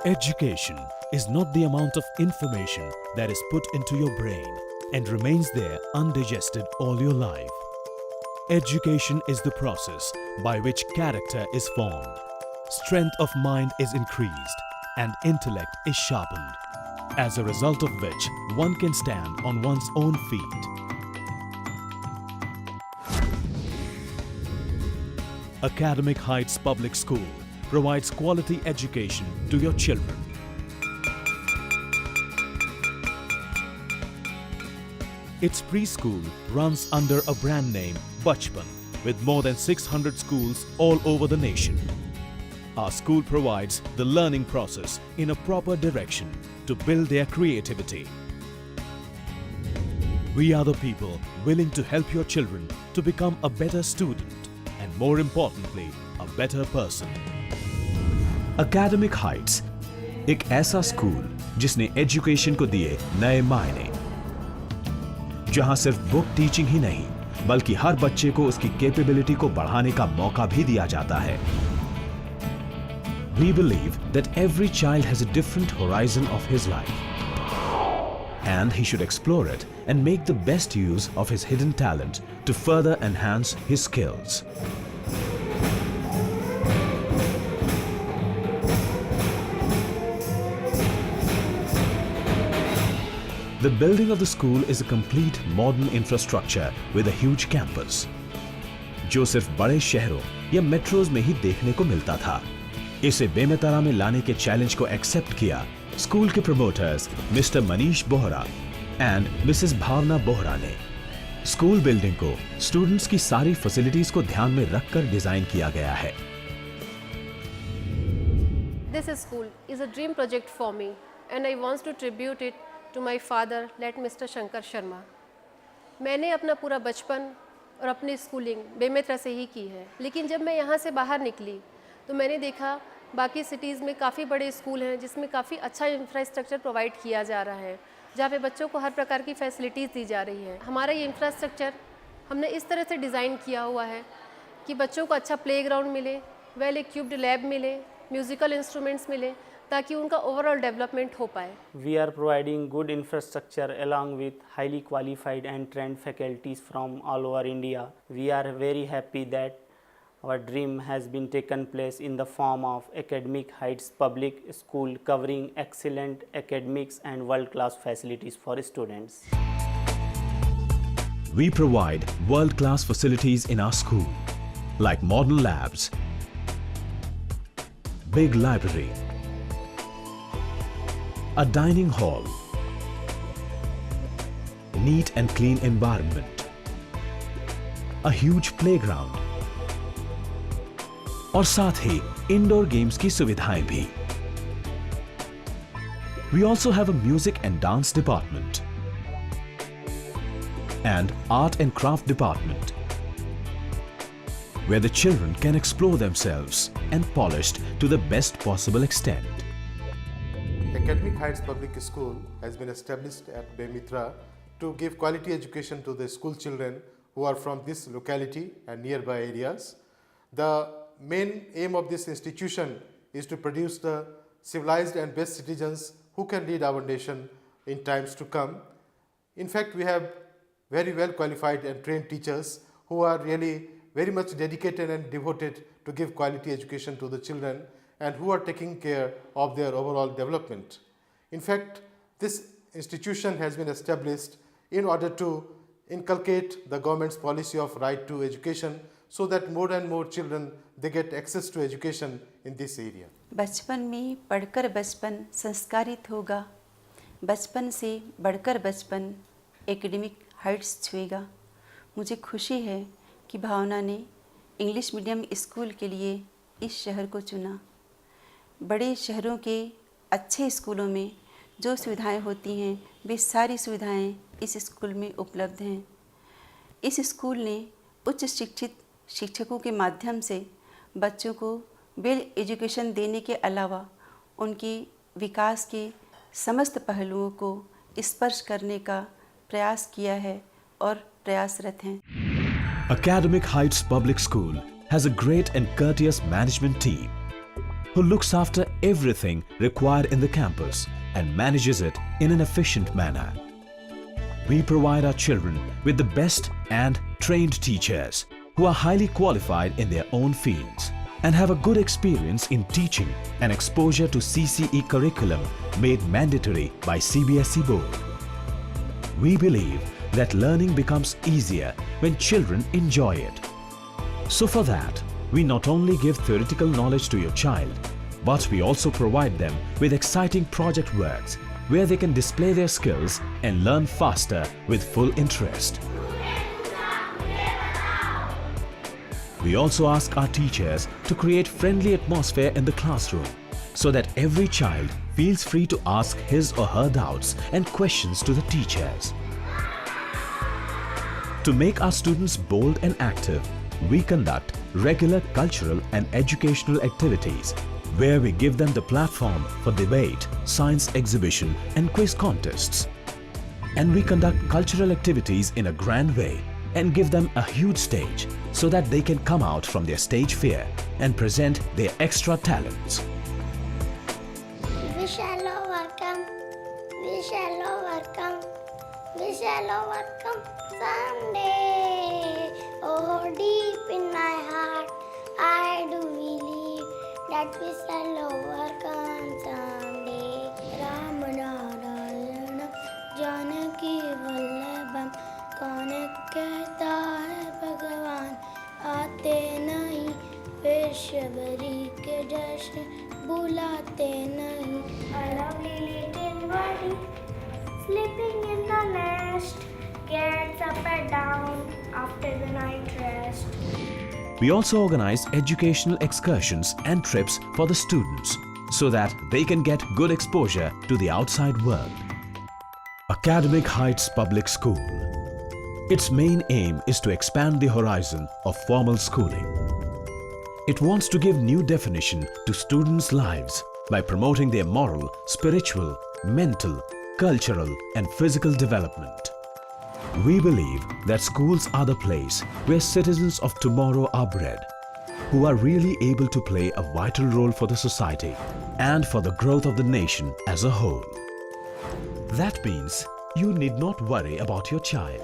Education is not the amount of information that is put into your brain and remains there undigested all your life. Education is the process by which character is formed, strength of mind is increased, and intellect is sharpened, as a result of which one can stand on one's own feet. Academic Heights Public School provides quality education to your children. Its preschool runs under a brand name Bachpan, with more than 600 schools all over the nation. Our school provides the learning process in a proper direction to build their creativity. We are the people willing to help your children to become a better student and, more importantly, a better person. Academic Heights, एक ऐसा school जिसने education को दिए नए मायने, जहां सिर्फ book teaching ही नहीं बल्कि हर बच्चे को उसकी कैपेबिलिटी को बढ़ाने का मौका भी दिया जाता है. We believe that every child has a different horizon of his life, and he should explore it and make the best use of his hidden talent to further enhance his skills. The building of the school is a complete modern infrastructure with a huge campus, जो सिर्फ बड़े शहरों या metros में ही देखने को मिलता था. इसे बेमेतरा में लाने के चैलेंज को एक्सेप्ट किया स्कूल के promoters mister Manish Bohra and missus Bhavna Bohra ने. स्कूल बिल्डिंग को स्टूडेंट्स की सारी फैसिलिटीज को ध्यान में रखकर डिजाइन किया गया है. This school is a dream project for me and I want to tribute it to my father, let Mr. Shankar Sharma. मैंने अपना पूरा बचपन और अपनी स्कूलिंग बेमेतरा से ही की है, लेकिन जब मैं यहाँ से बाहर निकली तो मैंने देखा बाकी सिटीज़ में काफ़ी बड़े स्कूल हैं जिसमें काफ़ी अच्छा इंफ्रास्ट्रक्चर प्रोवाइड किया जा रहा है, जहाँ पे बच्चों को हर प्रकार की फैसिलिटीज़ दी जा रही है. हमारा ये इंफ्रास्ट्रक्चर हमने इस तरह से डिज़ाइन किया हुआ है कि बच्चों को अच्छा प्लेग्राउंड मिले, वेल इक्विप्ड लैब मिले, म्यूज़िकल इंस्ट्रूमेंट्स मिले, ताकि उनका ओवरऑल डेवलपमेंट हो पाए. We are providing good infrastructure along with highly qualified and trained faculties from all over India. We are very happy that our dream has been taken place in the form of Academic Heights Public School, covering excellent academics and world-class facilities for students. We provide world-class facilities in our school, like modern labs, big library, a dining hall, neat and clean environment, a huge playground, और साथ ही indoor games की सुविधाएं भी. We also have a music and dance department and art and craft department, where the children can explore themselves and polished to the best possible extent. Academic Heights Public School has been established at Bemitra to give quality education to the school children who are from this locality and nearby areas. The main aim of this institution is to produce the civilized and best citizens who can lead our nation in times to come. In fact, we have very well qualified and trained teachers who are really very much dedicated and devoted to give quality education to the children and who are taking care of their overall development. In fact, this institution has been established in order to inculcate the government's policy of right to education so that more and more children they get access to education in this area. बचपन में पढ़कर बचपन संस्कारित होगा, बचपन से बढ़कर बचपन एकेडमिक हाइट्स छुएगा. मुझे खुशी है कि भावना ने इंग्लिश मीडियम स्कूल के लिए इस शहर को चुना. बड़े शहरों के अच्छे स्कूलों में जो सुविधाएं होती हैं वे सारी सुविधाएं इस स्कूल में उपलब्ध हैं. इस स्कूल ने उच्च शिक्षित शिक्षकों के माध्यम से बच्चों को वेल एजुकेशन देने के अलावा उनकी विकास के समस्त पहलुओं को स्पर्श करने का प्रयास किया है और प्रयासरत हैं. Academic Heights Public School has a great and courteous management team. who looks after everything required in the campus and manages it in an efficient manner. We provide our children with the best and trained teachers who are highly qualified in their own fields and have a good experience in teaching and exposure to CCE curriculum made mandatory by CBSE board. We believe that learning becomes easier when children enjoy it. So for that, we not only give theoretical knowledge to your child, but we also provide them with exciting project works where they can display their skills and learn faster with full interest. We also ask our teachers to create friendly atmosphere in the classroom so that every child feels free to ask his or her doubts and questions to the teachers. To make our students bold and active, we conduct regular cultural and educational activities where we give them the platform for debate, science exhibition and quiz contests. And we conduct cultural activities in a grand way and give them a huge stage so that they can come out from their stage fear and present their extra talents. We shall overcome, we shall overcome, we shall overcome someday. Oh, deep in my heart, I do believe that we shall overcome someday. Ramanarayana Janaki Vallabham, कौन कहता है भगवान आते नहीं, फिर शबरी के जश्न बुलाते नहीं. A lovely little body sleeping in the nest gets up and down after the night rest. We also organize educational excursions and trips for the students so that they can get good exposure to the outside world. Academic Heights Public School. Its main aim is to expand the horizon of formal schooling. It wants to give new definition to students' lives by promoting their moral, spiritual, mental, cultural and physical development. We believe that schools are the place where citizens of tomorrow are bred, who are really able to play a vital role for the society and for the growth of the nation as a whole. That means you need not worry about your child.